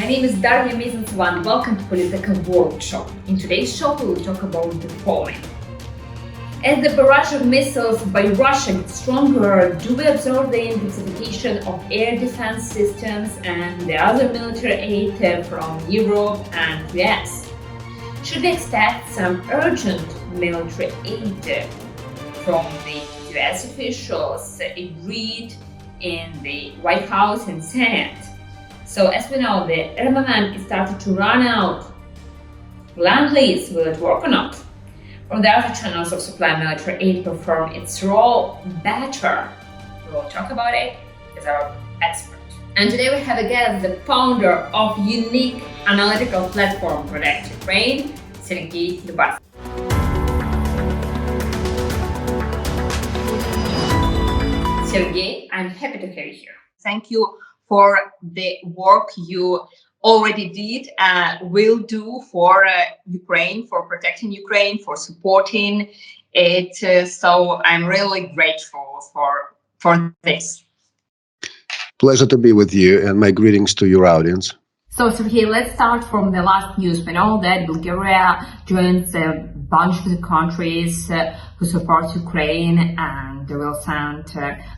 My name is Daria Mizantsova and welcome to Politeka Workshop. In today's show, we will talk about the following. As the barrage of missiles by Russia gets stronger, do we observe the intensification of air defense systems and the other military aid from Europe and US? Should we expect some urgent military aid from the US officials agreed in the White House and Senate? So as we know, the armament is started to run out. Land-lease, will it work or not? Or the other channels of supply military aid perform its role better? We will talk about it with our expert. And today we have a guest, the founder of unique analytical platform Protect Ukraine, Sergiy Lubarskiy. Sergiy, I'm happy to have you here. Thank you for the work you already did and will do for Ukraine, for protecting Ukraine, for supporting it. So I'm really grateful for this. Pleasure to be with you, and my greetings to your audience. So Sergiy, let's start from the last news. We know that Bulgaria joins a bunch of the countries who support Ukraine and they will send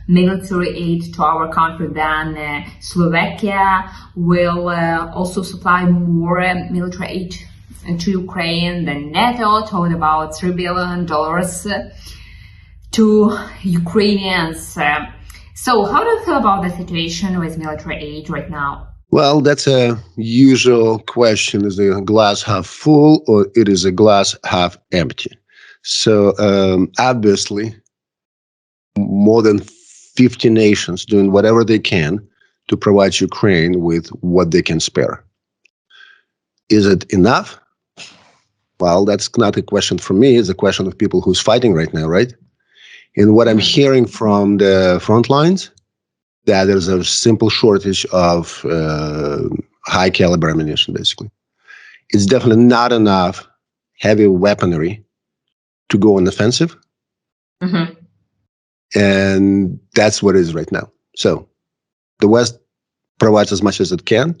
military aid to our country. Then Slovakia will also supply more military aid to Ukraine. Then NATO told about $3 billion to Ukrainians. So how do you feel about the situation with military aid right now? Well, that's a usual question. Is the glass half full or it is a glass half empty? So obviously, more than 50 nations doing whatever they can to provide Ukraine with what they can spare. Is it enough? Well, that's not a question for me. It's a question of people who's fighting right now, right? And what I'm hearing from the front lines, that there's a simple shortage of high caliber ammunition, basically. It's definitely not enough heavy weaponry to go on offensive. Mm-hmm. And that's what it is right now. So the West provides as much as it can,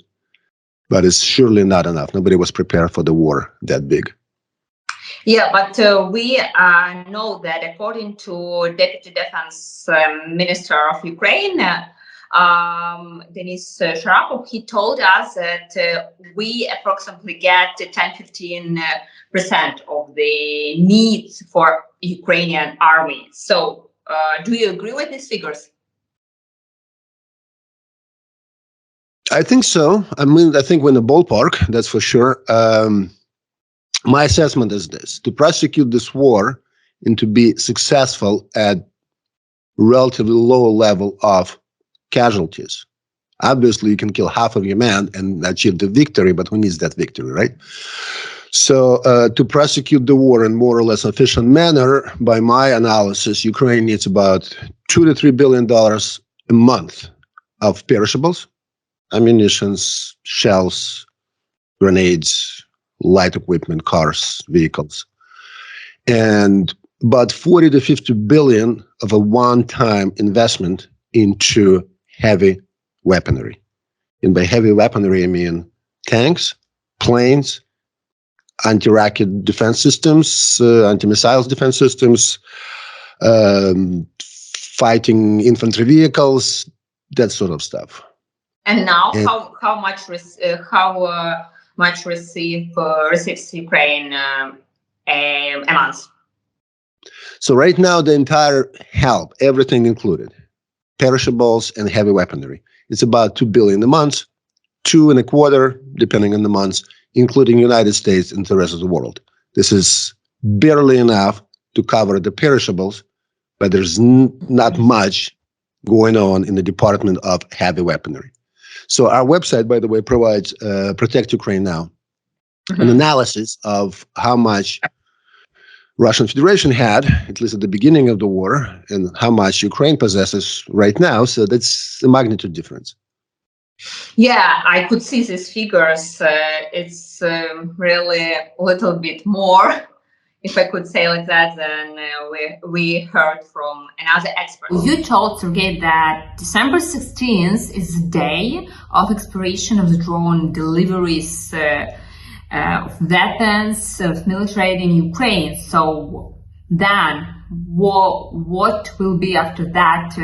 but it's surely not enough. Nobody was prepared for the war that big. Yeah, but we know that according to Deputy Defense Minister of Ukraine, Denis Sharapov, he told us that we approximately get 10-15% of the needs for Ukrainian army. So do you agree with these figures? I think so. I mean, I think we're in the ballpark, that's for sure. My assessment is this: to prosecute this war and to be successful at relatively low level of casualties. Obviously, you can kill half of your men and achieve the victory, but who needs that victory, right? So to prosecute the war in more or less efficient manner, by my analysis, Ukraine needs about $2 to $3 billion a month of perishables, ammunitions, shells, grenades, light equipment, cars, vehicles, and about 40 to 50 billion of a one-time investment into heavy weaponry. And by heavy weaponry, I mean tanks, planes, anti-rocket defense systems, anti-missiles defense systems, fighting infantry vehicles, that sort of stuff. And now, how much receives Ukraine a month? So right now, the entire help, everything included, perishables and heavy weaponry, it's about $2 billion a month, $2.25 billion, depending on the months, including United States and the rest of the world. This is barely enough to cover the perishables, but there's not much going on in the department of heavy weaponry. So our website, by the way, provides Protect Ukraine Now, an analysis of how much Russian Federation had, at least at the beginning of the war, and how much Ukraine possesses right now. So that's a magnitude difference. Yeah, I could see these figures. It's really a little bit more if I could say like that, then we heard from another expert. You told Sergey that December 16th is the day of expiration of the drone deliveries of weapons, of military aid in Ukraine. So then, what will be after that?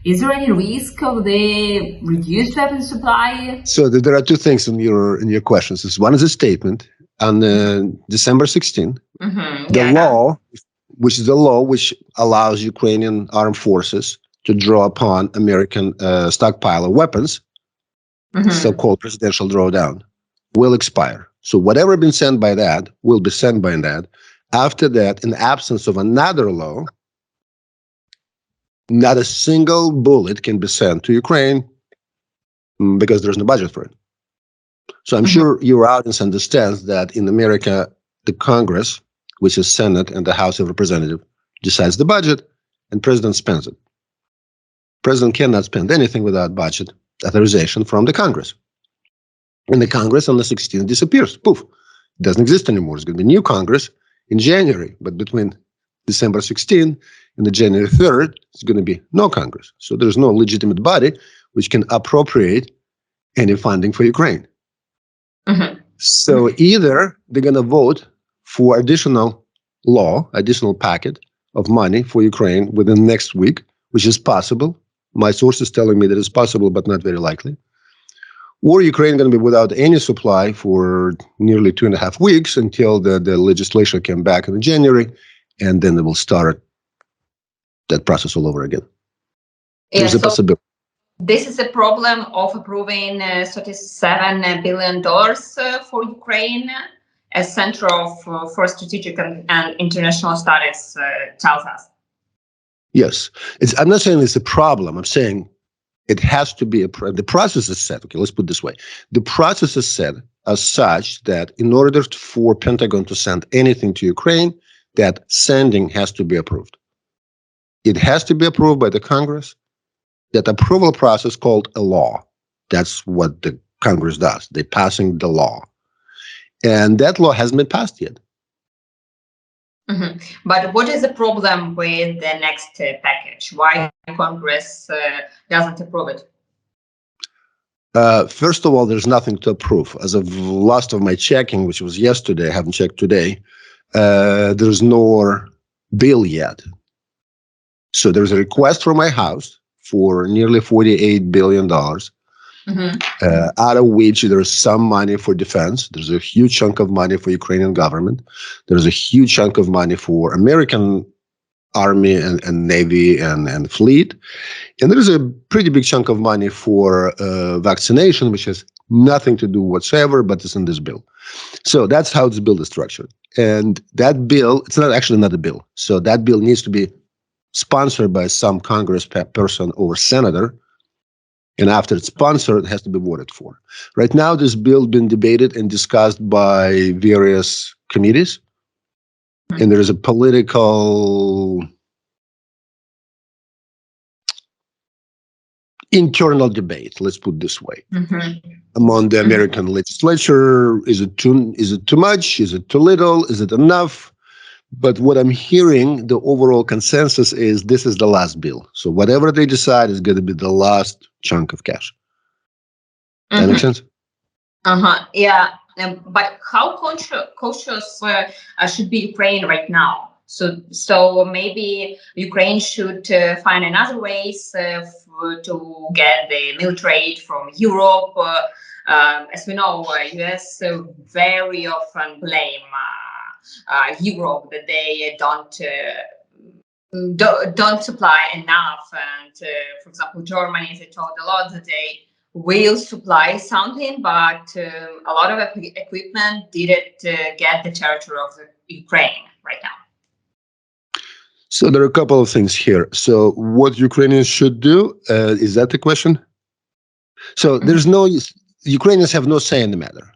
Is there any risk of the reduced weapon supply? So there are two things in your questions. One is a statement on December 16th. The law, which is the law which allows Ukrainian armed forces to draw upon American stockpile of weapons, so-called presidential drawdown, will expire. So whatever been sent by that will be sent by that. After that, in the absence of another law, not a single bullet can be sent to Ukraine because there's no budget for it. So I'm sure your audience understands that in America, the Congress, which is Senate and the House of Representatives, decides the budget and President spends it. President cannot spend anything without budget authorization from the Congress. And the Congress on the 16th disappears. Poof. It doesn't exist anymore. It's going to be a new Congress in January. But between December 16th and the January 3rd, it's going to be no Congress. So there's no legitimate body which can appropriate any funding for Ukraine. So either they're going to vote for additional packet of money for Ukraine within next week, which is possible. My source is telling me that it's possible, but not very likely. Or Ukraine going to be without any supply for nearly 2.5 weeks until the legislation came back in January, and then they will start that process all over again. There's a possibility. This is a problem of approving $37 billion for Ukraine, as Center for Strategic and International Studies tells us. Yes. I'm not saying it's a problem. I'm saying it has to be the process is set. Okay, let's put it this way. The process is set as such that in order for Pentagon to send anything to Ukraine, that sending has to be approved. It has to be approved by the Congress. That approval process called a law. That's what the Congress does. They're passing the law. And that law hasn't been passed yet. But what is the problem with the next package? Why Congress doesn't approve it? First of all, there's nothing to approve. As of last of my checking, which was yesterday, I haven't checked today, there's no bill yet. So there's a request from my house for nearly $48 billion, out of which there's some money for defense. There's a huge chunk of money for Ukrainian government. There's a huge chunk of money for American Army and Navy and fleet. And there's a pretty big chunk of money for vaccination, which has nothing to do whatsoever, but it's in this bill. So that's how this bill is structured. And that bill, it's not actually not a bill. So that bill needs to be sponsored by some Congress person or senator, and after it's sponsored, it has to be voted for. Right now, this bill has been debated and discussed by various committees, and there is a political internal debate, let's put it this way, among the American legislature. Is it too much? Is it too little? Is it enough? But what I'm hearing, the overall consensus is this is the last bill. So whatever they decide is going to be the last chunk of cash. That makes sense? Yeah. But how cautious should be Ukraine right now? So maybe Ukraine should find another ways to get the military aid from Europe. As we know, US very often blame Europe that they don't supply enough, and for example, Germany, they told a lot that they will supply something, but a lot of equipment didn't get the territory of the Ukraine right now. So there are a couple of things here. So what Ukrainians should do, is that the question? So there's Ukrainians have no say in the matter.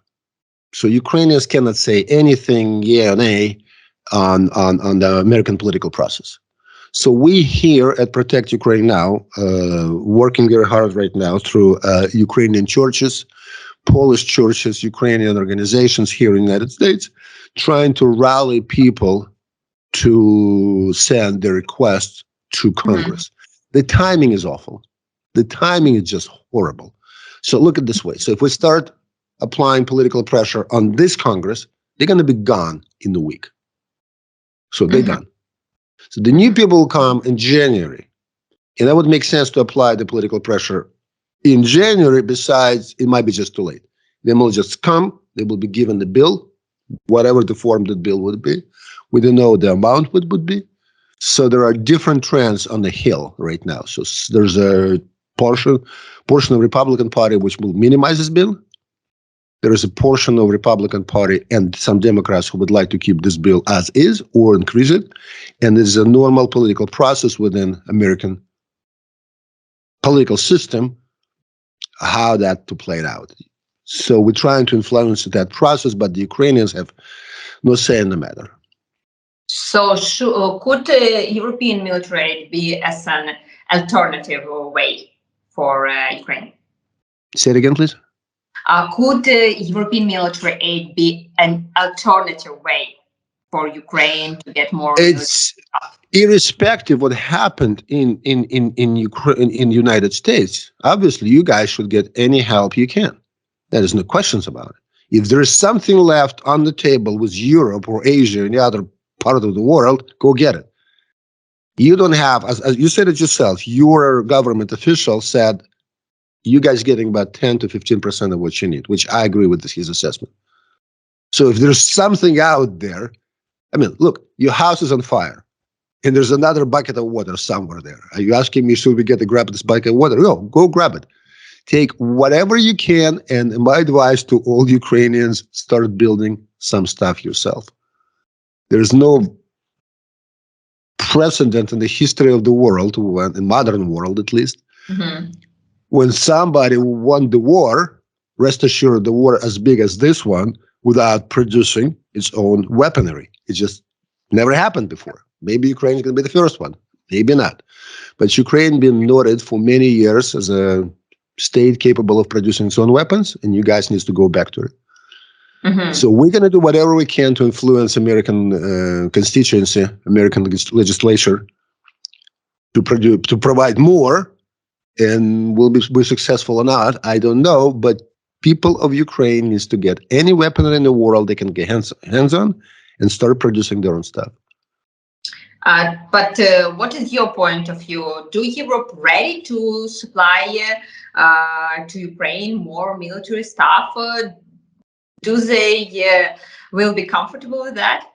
So Ukrainians cannot say anything, yeah or nay, on the American political process. So we here at Protect Ukraine Now, working very hard right now through Ukrainian churches, Polish churches, Ukrainian organizations here in the United States, trying to rally people to send the request to Congress. The timing is awful. The timing is just horrible. So look at it this way. So if we start applying political pressure on this Congress, they're going to be gone in a week. So they're done. So the new people will come in January. And that would make sense to apply the political pressure in January. Besides, it might be just too late. They will just come. They will be given the bill, whatever the form that bill would be. We don't know the amount would be. So there are different trends on the Hill right now. So there's a portion of Republican Party which will minimize this bill. There is a portion of Republican Party and some Democrats who would like to keep this bill as is or increase it. And there's a normal political process within American political system, how that to play it out. So we're trying to influence that process, but the Ukrainians have no say in the matter. So could European military aid be as an alternative way for Ukraine? Say it again, please. Could European military aid be an alternative way for Ukraine to get more? It's irrespective of what happened in Ukraine, in the United States. Obviously, you guys should get any help you can. There is no questions about it. If there is something left on the table with Europe or Asia or any other part of the world, go get it. You don't have, as you said it yourself, your government official said, you guys getting about 10 to 15% of what you need, which I agree with his assessment. So if there's something out there, I mean, look, your house is on fire and there's another bucket of water somewhere there. Are you asking me, should we get to grab this bucket of water? No, go grab it. Take whatever you can. And my advice to all Ukrainians, start building some stuff yourself. There's no precedent in the history of the world, in modern world at least, when somebody won the war, rest assured the war as big as this one, without producing its own weaponry. It just never happened before. Maybe Ukraine is going to be the first one, maybe not. But Ukraine been noted for many years as a state capable of producing its own weapons, and you guys need to go back to it. So we're going to do whatever we can to influence American constituency, American legislature, to provide more. And will be successful or not, I don't know. But people of Ukraine needs to get any weaponry in the world they can get hands on and start producing their own stuff. But what is your point of view? Do Europe ready to supply to Ukraine more military stuff? Do they will be comfortable with that?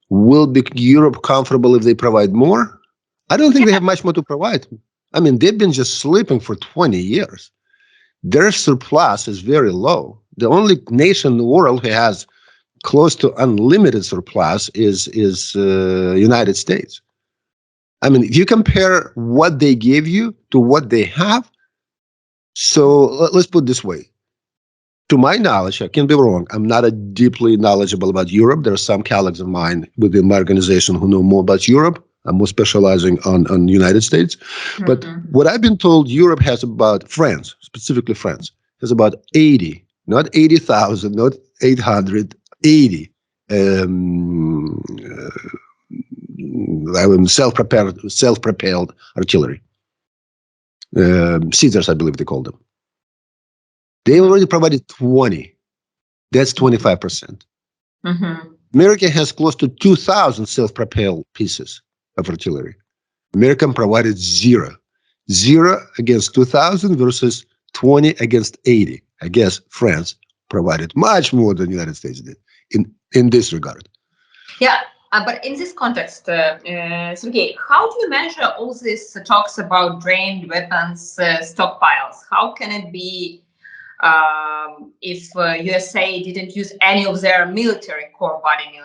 Will be Europe comfortable if they provide more? I don't think they have much more to provide. I mean, they've been just sleeping for 20 years. Their surplus is very low. The only nation in the world who has close to unlimited surplus is United States. I mean, if you compare what they gave you to what they have, so let's put it this way. To my knowledge, I can be wrong. I'm not deeply knowledgeable about Europe. There are some colleagues of mine within my organization who know more about Europe. I'm more specializing on the United States. But what I've been told, Europe has about, France, specifically France, has about 80, not 80,000, not 800, 80 self-propelled artillery. Caesars, I believe they call them. They already provided 20. That's 25%. America has close to 2,000 self-propelled pieces of artillery. America provided zero. 0 against 2,000 versus 20 against 80. I guess France provided much more than the United States did in this regard. Yeah, but in this context, Sergey, how do you measure all these talks about drained weapons stockpiles? How can it be if USA didn't use any of their military core body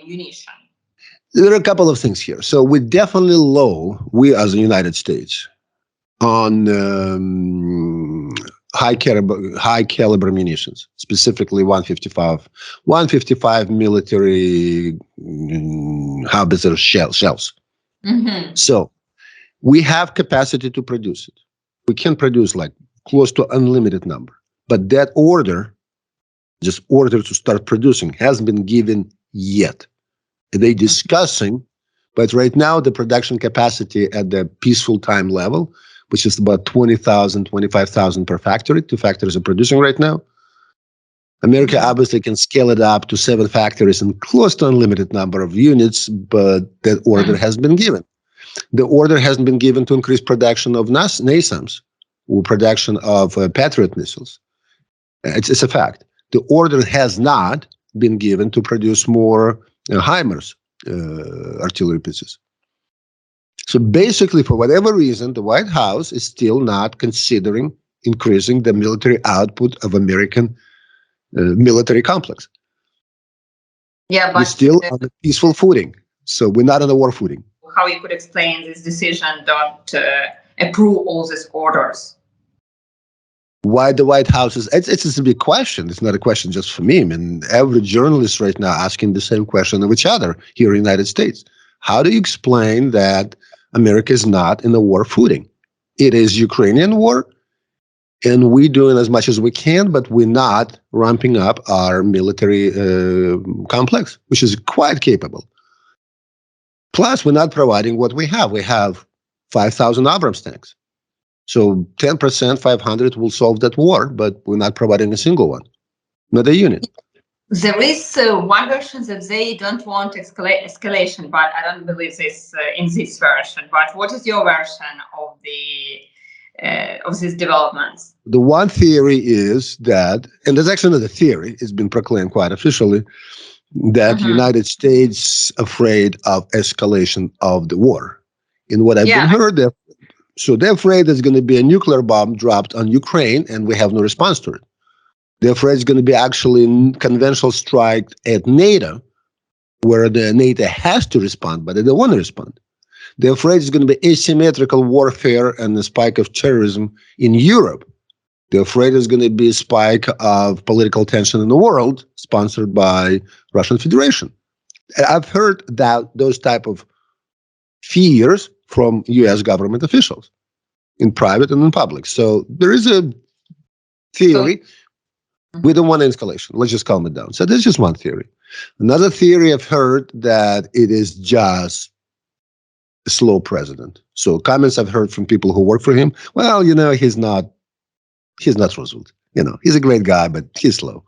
munition? There are a couple of things here. So we're definitely low, we as the United States, on high caliber munitions, specifically 155 military howitzer shells. So we have capacity to produce it. We can produce like close to unlimited number, but that order just order to start producing, hasn't been given yet. They're discussing, but right now the production capacity at the peaceful time level, which is about 20,000, 25,000 per factory. 2 factories are producing right now. America obviously can scale it up to 7 factories and close to unlimited number of units, but that order has been given. The order hasn't been given to increase production of NASAMS or production of Patriot missiles. It's a fact. The order has not been given to produce more HIMARS artillery pieces. So basically, for whatever reason, the White House is still not considering increasing the military output of American military complex. Yeah, but we're still on a peaceful footing. So we're not on a war footing. How you could explain this decision not approve all these orders? Why the White House is, it's a big question. It's not a question just for me. I mean, every journalist right now asking the same question of each other here in the United States. How do you explain that America is not in a war footing? It is Ukrainian war, and we're doing as much as we can, but we're not ramping up our military complex, which is quite capable. Plus, we're not providing what we have. We have 5,000 Abrams tanks. So 10%, 500 will solve that war, but we're not providing a single one, not a unit. There is one version that they don't want escalation, but I don't believe this in this version. But what is your version of these developments? The one theory is that, and there's actually another theory, it's been proclaimed quite officially, that United States afraid of escalation of the war. In what I've been heard, so they're afraid there's going to be a nuclear bomb dropped on Ukraine and we have no response to it. They're afraid it's going to be actually a conventional strike at NATO, where the NATO has to respond, but they don't want to respond. They're afraid it's going to be asymmetrical warfare and a spike of terrorism in Europe. They're afraid there's going to be a spike of political tension in the world sponsored by Russian Federation. I've heard that those type of fears from U.S. government officials in private and in public. So there is a theory. We don't want escalation. Let's just calm it down. So there's just one theory. Another theory I've heard that it is just a slow president. So comments I've heard from people who work for him, well, you know, he's not Roosevelt. You know, he's a great guy, but he's slow.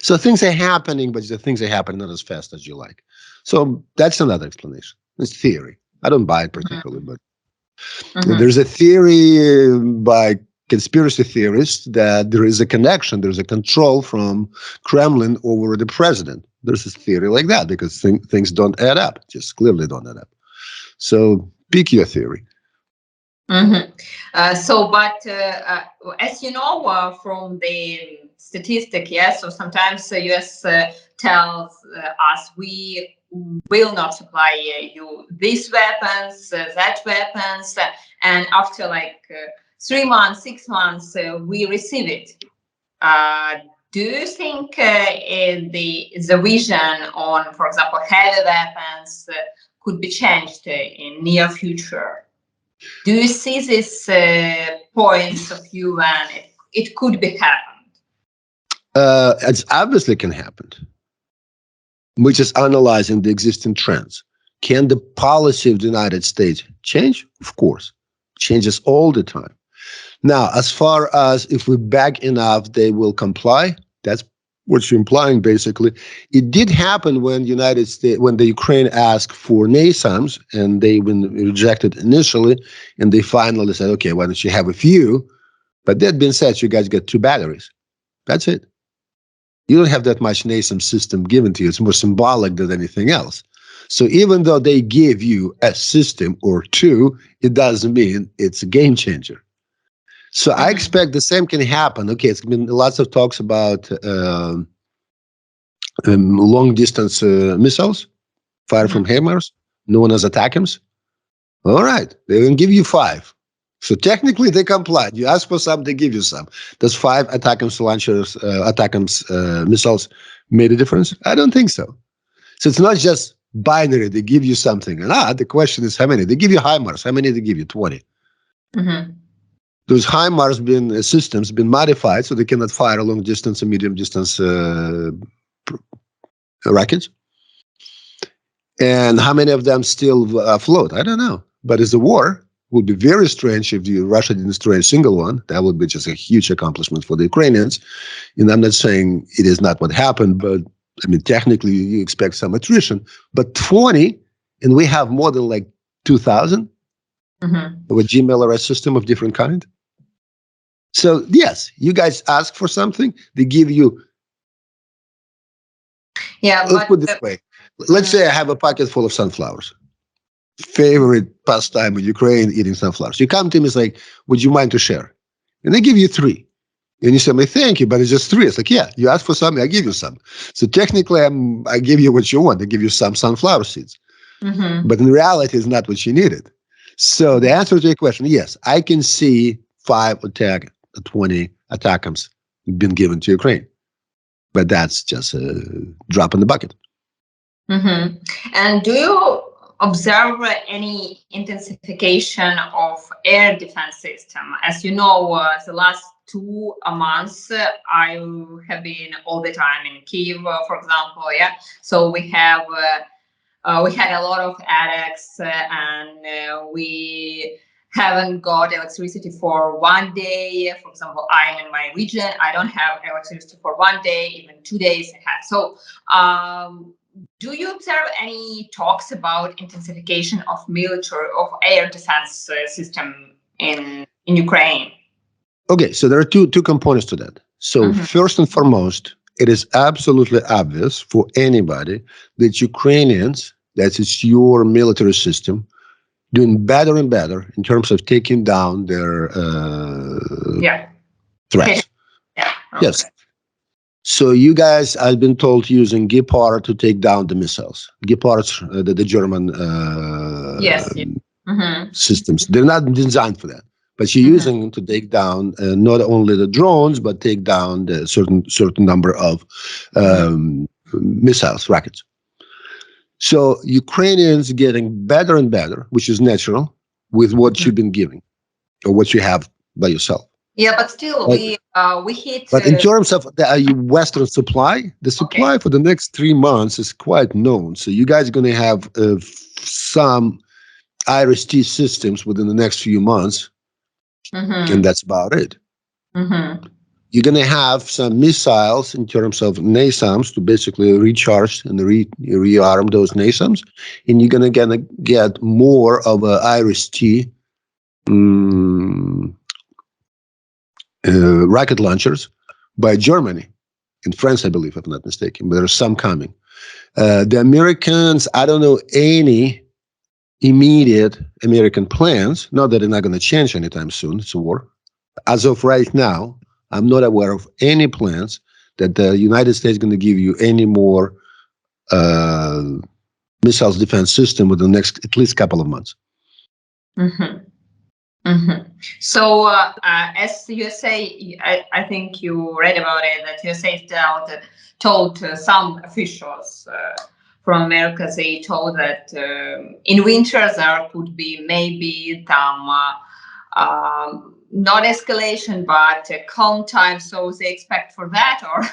So things are happening, but the things are happening not as fast as you like. So that's another explanation. It's theory. I don't buy it particularly, but there's a theory by conspiracy theorists that there is a connection, there's a control from Kremlin over the president. There's a theory like that because things don't add up, just clearly don't add up. So pick your theory. But as you know from the statistic, yes, so sometimes the US tells us we will not supply you these weapons, that weapons, and after like 3 months, 6 months, we receive it. Do you think the vision on, for example, heavy weapons could be changed in near future? Do you see this points of view when it could be happened? It obviously can happen. We're just analyzing the existing trends. Can the policy of the United States change? Of course. Changes all the time. Now, as far as if we back enough, they will comply. That's what you're implying, basically. It did happen when the Ukraine asked for NASAMS, and they been rejected initially, and they finally said, okay, why don't you have a few? But that being said, you guys get 2 batteries. That's it. You don't have that much NASAMS system given to you. It's more symbolic than anything else. So even though they give you a system or 2, it doesn't mean it's a game changer. So I expect the same can happen. Okay, it's been lots of talks about long-distance missiles, fired from HIMARS, known as ATACMS. All right, they will give you 5. So technically, they complied. You ask for some, they give you some. Does 5 ATACMS launchers, ATACMS missiles made a difference? I don't think so. So it's not just binary. They give you something. And the question is how many? They give you HIMARS. How many they give you? 20. those HIMARS systems been modified so they cannot fire long distance and medium distance rockets. And how many of them still afloat? I don't know. But it's a war. It would be very strange if Russia didn't destroy a single one. That would be just a huge accomplishment for the Ukrainians. And I'm not saying it is not what happened, but I mean, technically you expect some attrition. But 20, and we have more than like 2,000 of a GMLRS system of different kind. So yes, you guys ask for something, they give you. Yeah, let's put it this way. Let's say I have a pocket full of sunflowers. Favorite pastime in Ukraine, eating sunflowers. You come to me, it's like, would you mind to share? And they give you 3. And you say, thank you, but it's just 3. It's like, yeah, you ask for something, I give you some. So technically, I give you what you want. I give you some sunflower seeds. But in reality, it's not what you needed. So the answer to your question, yes, I can see 5 or 20 ATACMS been given to Ukraine. But that's just a drop in the bucket. And do you observe any intensification of air defense system? As you know, the last 2 months, I have been all the time in Kyiv, for example. Yeah, so we had a lot of attacks, and we haven't got electricity for 1 day. For example, I'm in my region. I don't have electricity for 1 day, even 2 days ahead. So, do you observe any talks about intensification of air defense system in Ukraine? Okay, so there are two components to that. So first and foremost, it is absolutely obvious for anybody that Ukrainians, that is your military system, doing better and better in terms of taking down their threats. Yeah. Okay. Yes. So you guys, I've been told, using Gepard to take down the missiles. Gepards, the German systems. They're not designed for that. But you're using them to take down not only the drones, but take down the certain number of missiles, rockets. So Ukrainians getting better and better, which is natural, with what you've been giving or what you have by yourself. Yeah, but still, we hit. But in terms of the Western supply, the supply for the next 3 months is quite known. So you guys are going to have some IRIS-T systems within the next few months, and that's about it. You're going to have some missiles in terms of NASAMS to basically recharge and rearm those NASAMS, and you're going to get more of a IRIS-T rocket launchers by Germany and France, I believe, if I'm not mistaken, but there are some coming. The Americans, I don't know any immediate American plans, not that they're not going to change anytime soon, it's a war. As of right now, I'm not aware of any plans that the United States is going to give you any more missiles defense system within the next at least couple of months. So, as USA, I think you read about it, that USA told some officials from America, they told that in winter there could be maybe some not escalation, but calm time. So they expect for that, or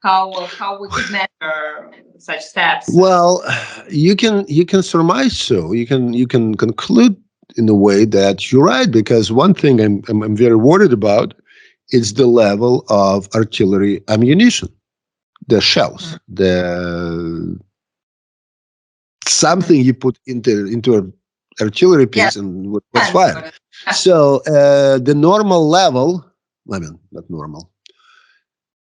how we could measure such steps? Well, you can surmise so. You can conclude in a way that you're right, because one thing I'm very worried about is the level of artillery ammunition, the shells, the something you put into an artillery piece and what's fired. So the normal level, I mean, not normal.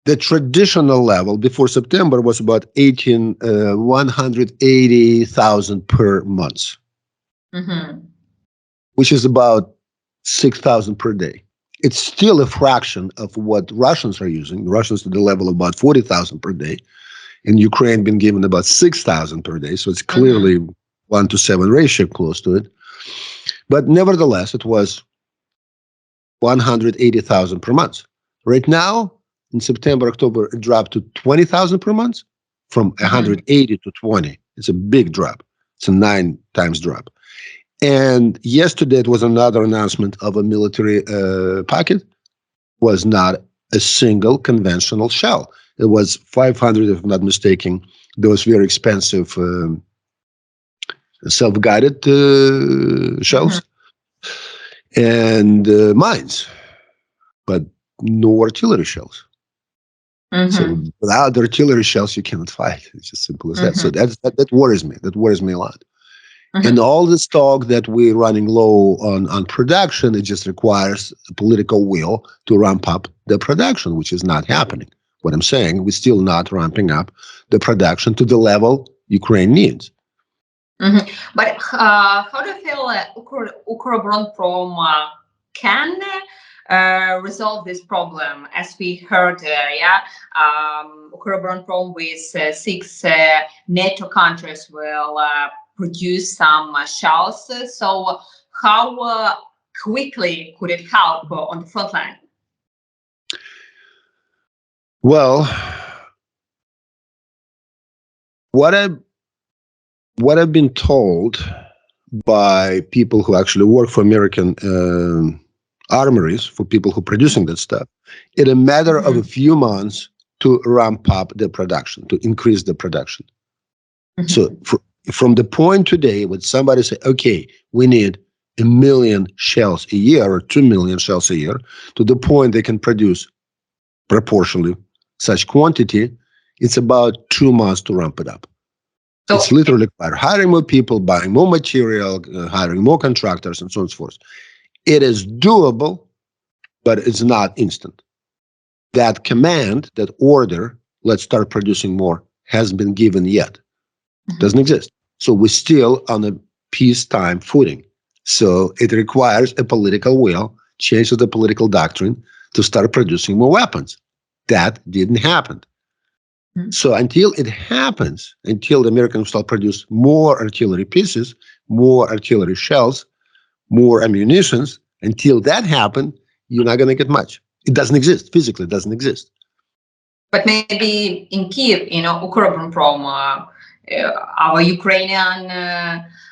The traditional level before September was about 180,000 per month, which is about 6,000 per day. It's still a fraction of what Russians are using. The Russians to the level of about 40,000 per day. In Ukraine, been given about 6,000 per day. So it's clearly 1-to-7 ratio close to it. But nevertheless, it was 180,000 per month. Right now, in September, October, it dropped to 20,000 per month from 180 to 20. It's a big drop. It's a 9 times drop. And yesterday it was another announcement of a military packet. Was not a single conventional shell. It was 500, if I'm not mistaken, those very expensive self-guided shells and mines, but no artillery shells. So without artillery shells, you cannot fight. It's as simple as that. So that worries me. That worries me a lot. And all this talk that we're running low on production, it just requires a political will to ramp up the production, which is not happening. What I'm saying, we're still not ramping up the production to the level Ukraine needs. But how do you feel Ukроборонпром can resolve this problem? As we heard, Ukроборонпром with 6 NATO countries will produce some shells. So how quickly could it help on the front line? Well, what I've been told by people who actually work for American armories, for people who are producing that stuff, in a matter of a few months to ramp up the production, to increase the production. So from the point today when somebody say, okay, we need 1 million shells a year or 2 million shells a year, to the point they can produce proportionally such quantity, it's about 2 months to ramp it up. So it's literally by hiring more people, buying more material, hiring more contractors, and so on and so forth. It is doable, but it's not instant. That command, that order, let's start producing more, hasn't been given yet. Doesn't exist. So we're still on a peacetime footing. So it requires a political will, change of the political doctrine to start producing more weapons. That didn't happen. So until it happens, until the Americans start produce more artillery pieces, more artillery shells, more ammunitions, until that happens, you're not going to get much. It doesn't exist. Physically, it doesn't exist. But maybe in Kiev, Ukроборонпром, our Ukrainian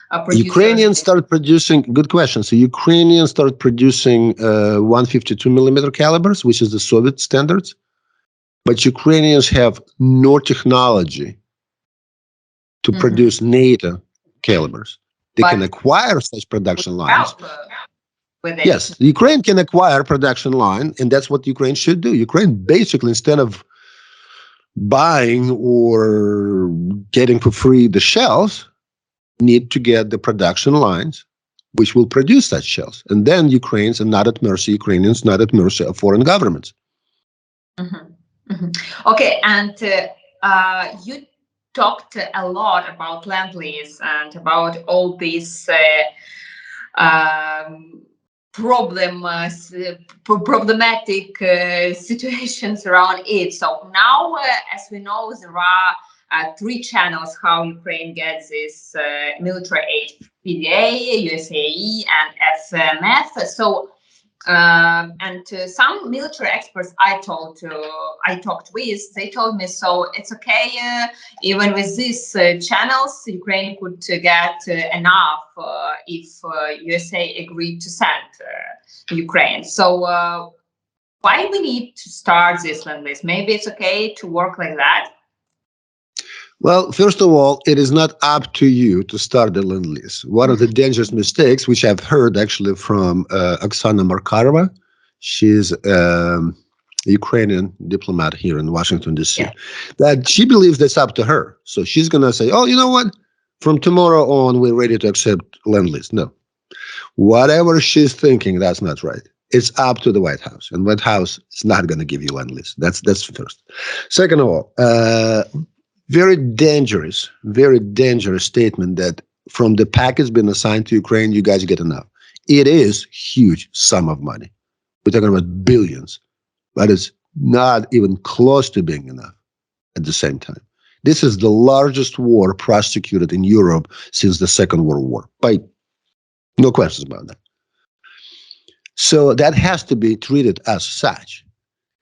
producers. Ukrainians start producing, good question. So Ukrainians start producing 152 millimeter calibers, which is the Soviet standards. But Ukrainians have no technology to produce NATO calibers. They can acquire such production lines. Yes, Ukraine can acquire production line, and that's what Ukraine should do. Ukraine basically, instead of buying or getting for free the shells, need to get the production lines which will produce such shells. And then Ukrainians are not at mercy, Ukrainians not at mercy of foreign governments. Okay, and you talked a lot about Land-lease and about all these problematic situations around it. So now, as we know, there are 3 channels how Ukraine gets this military aid: PDA, USAE, and FMF. So some military experts I talked with, they told me, so it's okay, even with these channels, Ukraine could get enough if USA agreed to send Ukraine. So why we need to start this Land-lease? Maybe it's okay to work like that? Well, first of all, it is not up to you to start the Land-lease. One of the dangerous mistakes, which I've heard actually from Oksana Markarova, she's a Ukrainian diplomat here in Washington, D.C., that she believes that's up to her. So she's going to say, oh, you know what? From tomorrow on, we're ready to accept Land-lease. No. Whatever she's thinking, that's not right. It's up to the White House. And White House is not going to give you Land-lease. That's first. Second of all, very dangerous statement that from the package being assigned to Ukraine, you guys get enough. It is huge sum of money. We're talking about billions, but it's not even close to being enough at the same time. This is the largest war prosecuted in Europe since the Second World War. By no questions about that. So that has to be treated as such.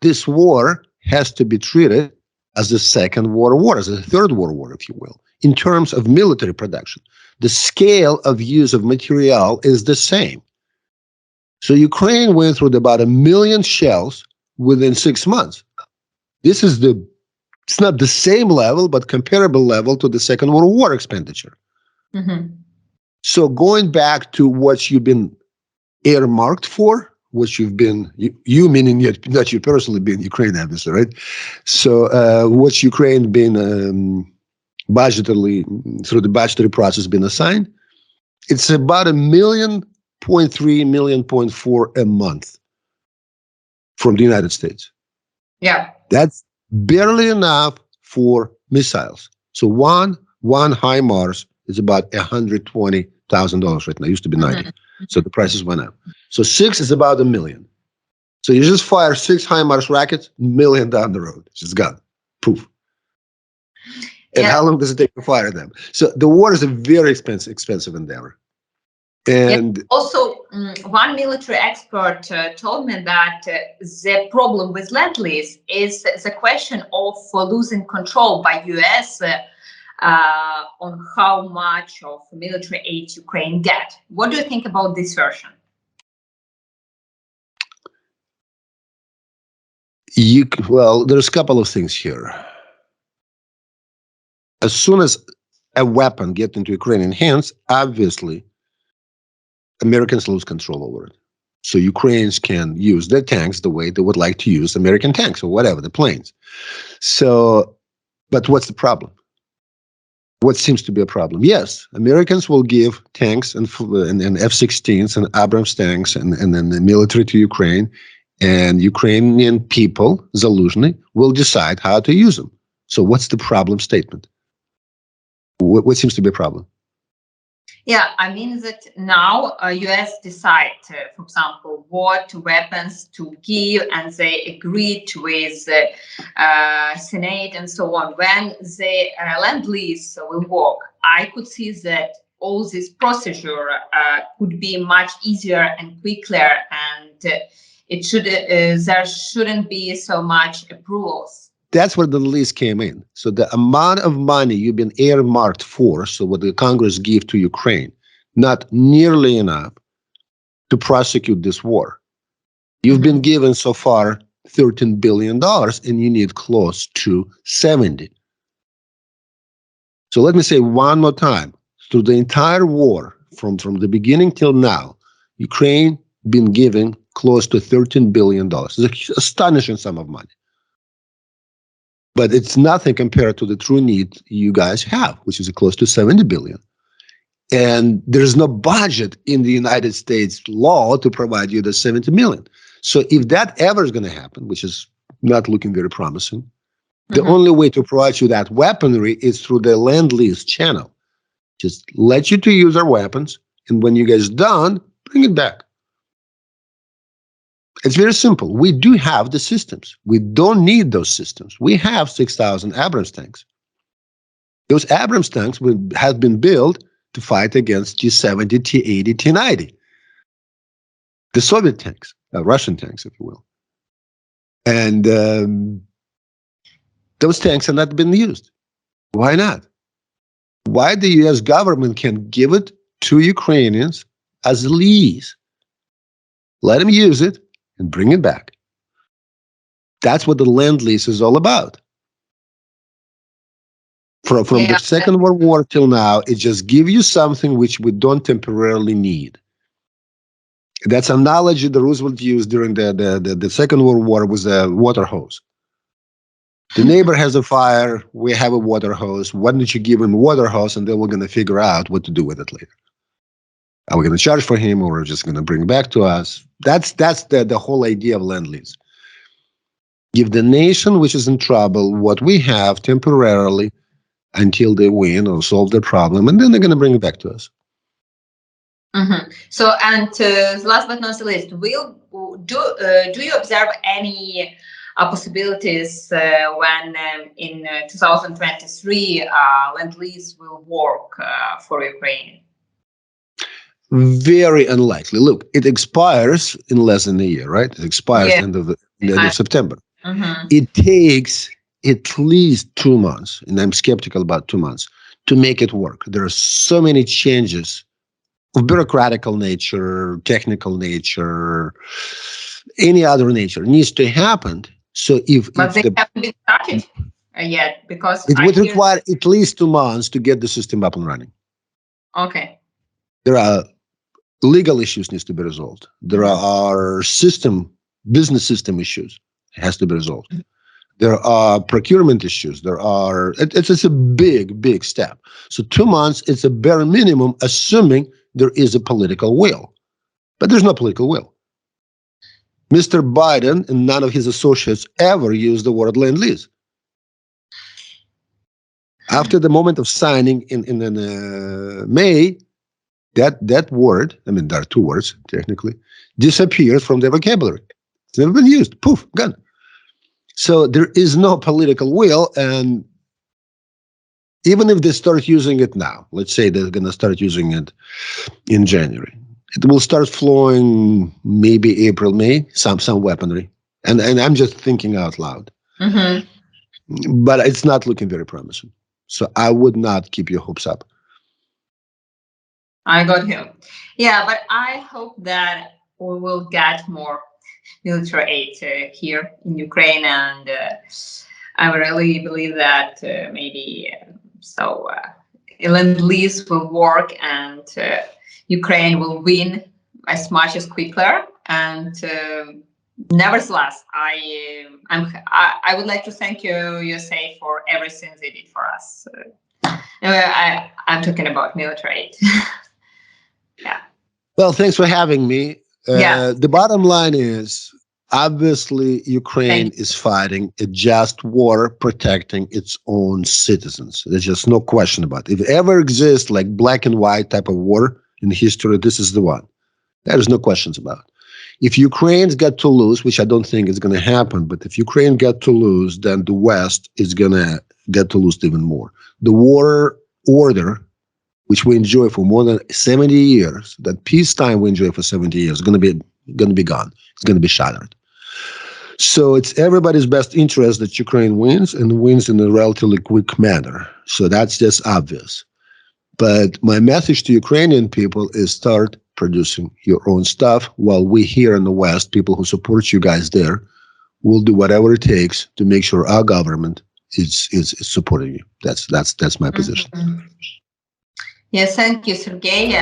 This war has to be treated as the Second World War, as the Third World War, if you will, in terms of military production. the scale of use of material is the same. So Ukraine went through about 1 million shells within 6 months. This is it's not the same level, but comparable level to the Second World War expenditure. Mm-hmm. So going back to what you've been earmarked for, what you've been, you meaning not you personally being Ukraine, obviously, right? So what Ukraine been budgetary, through the budgetary process been assigned, it's about 1.3 million a month from the United States. Yeah. That's barely enough for missiles. So one HIMARS is about $120,000 right now. It used to be 90. Mm-hmm. So the prices went up. So 6 is about 1 million. So you just fire 6 HIMARS rockets, $1 million down the road. It's just gone. Poof. And how long does it take to fire them? So the war is a very expensive endeavor. And also, one military expert told me that the problem with Land-lease is the question of losing control by US on how much of military aid Ukraine get. What do you think about this version? Well, there's a couple of things here. As soon as a weapon gets into Ukrainian hands, obviously, Americans lose control over it. So Ukrainians can use their tanks the way they would like to use American tanks or whatever, the planes. So, but what's the problem? What seems to be a problem? Yes, Americans will give tanks and F-16s and Abrams tanks and then the military to Ukraine, and Ukrainian people, Zaluzhny, will decide how to use them. So what's the problem statement? What seems to be a problem? Yeah, I mean that now US decide, for example, what weapons to give, and they agreed with Senate and so on. When the Land-lease will work, I could see that all this procedure could be much easier and quicker, and it should there shouldn't be so much approvals. That's where the lease came in. So the amount of money you've been earmarked for, so what the Congress gave to Ukraine, not nearly enough to prosecute this war. You've been given so far $13 billion, and you need close to 70. So let me say one more time. Through the entire war, from the beginning till now, Ukraine been given close to $13 billion. It's an astonishing sum of money. But it's nothing compared to the true need you guys have, which is close to 70 billion. And there's no budget in the United States law to provide you the 70 million. So if that ever is going to happen, which is not looking very promising, the only way to provide you that weaponry is through the Land-lease channel. Just let you to use our weapons, and when you guys done, bring it back. It's very simple. We do have the systems. We don't need those systems. We have 6,000 Abrams tanks. Those Abrams tanks have been built to fight against T-70, T-80, T-90. The Soviet tanks, Russian tanks, if you will. And those tanks have not been used. Why not? Why the U.S. government can give it to Ukrainians as a lease? Let them use it and bring it back. That's what the Land-lease is all about. From the Second World War till now, it just gives you something which we don't temporarily need. That's an analogy that Roosevelt used during the Second World War with a water hose. The neighbor has a fire, we have a water hose. Why don't you give him a water hose, and then we're going to figure out what to do with it later. Are we going to charge for him, or are we just going to bring it back to us? That's the whole idea of Land-lease. Give the nation which is in trouble what we have temporarily until they win or solve their problem, and then they're going to bring it back to us. So, and last but not least, do you observe any possibilities when in 2023 Land-lease will work for Ukraine? Very unlikely. Look, it expires in less than a year, right? It expires end of September. It takes at least 2 months, and I'm skeptical about 2 months, to make it work. There are so many changes of bureaucratical nature, technical nature, any other nature needs to happen. So but they haven't been started yet, because it would require at least 2 months to get the system up and running. Okay. There are legal issues needs to be resolved. There are business system issues has to be resolved. There are procurement issues. It's a big step. So 2 months, it's a bare minimum, assuming there is a political will. But there's no political will. Mr. Biden and none of his associates ever used the word Land-lease. After the moment of signing in May, that word, I mean, there are 2 words technically, disappeared from their vocabulary. It's never been used. Poof, gone. So there is no political will, and even if they start using it now, let's say they're going to start using it in January, it will start flowing maybe April, May, some weaponry. And I'm just thinking out loud. Mm-hmm. But it's not looking very promising. So I would not keep your hopes up. I got him. Yeah, but I hope that we will get more military aid here in Ukraine, and I really believe that maybe Land-lease will work, and Ukraine will win as much as quicker. And nevertheless, I would like to thank you, USA, for everything they did for us. I'm talking about military aid. Yeah. Well, thanks for having me. Yeah. The bottom line is, obviously, Ukraine is fighting a just war, protecting its own citizens. There's just no question about it. If it ever exists like black and white type of war in history, this is the one. There's no questions about it. If Ukraine's got to lose, which I don't think is going to happen, but if Ukraine got to lose, then the West is going to get to lose even more. The war order, which we enjoy for more than 70 years, that peacetime we enjoy for 70 years, is going to be gone. It's going to be shattered. So it's everybody's best interest that Ukraine wins, and wins in a relatively quick manner. So that's just obvious. But my message to Ukrainian people is start producing your own stuff, while we here in the West, people who support you guys there, will do whatever it takes to make sure our government is supporting you. That's my position. Yes, thank you, Sergey.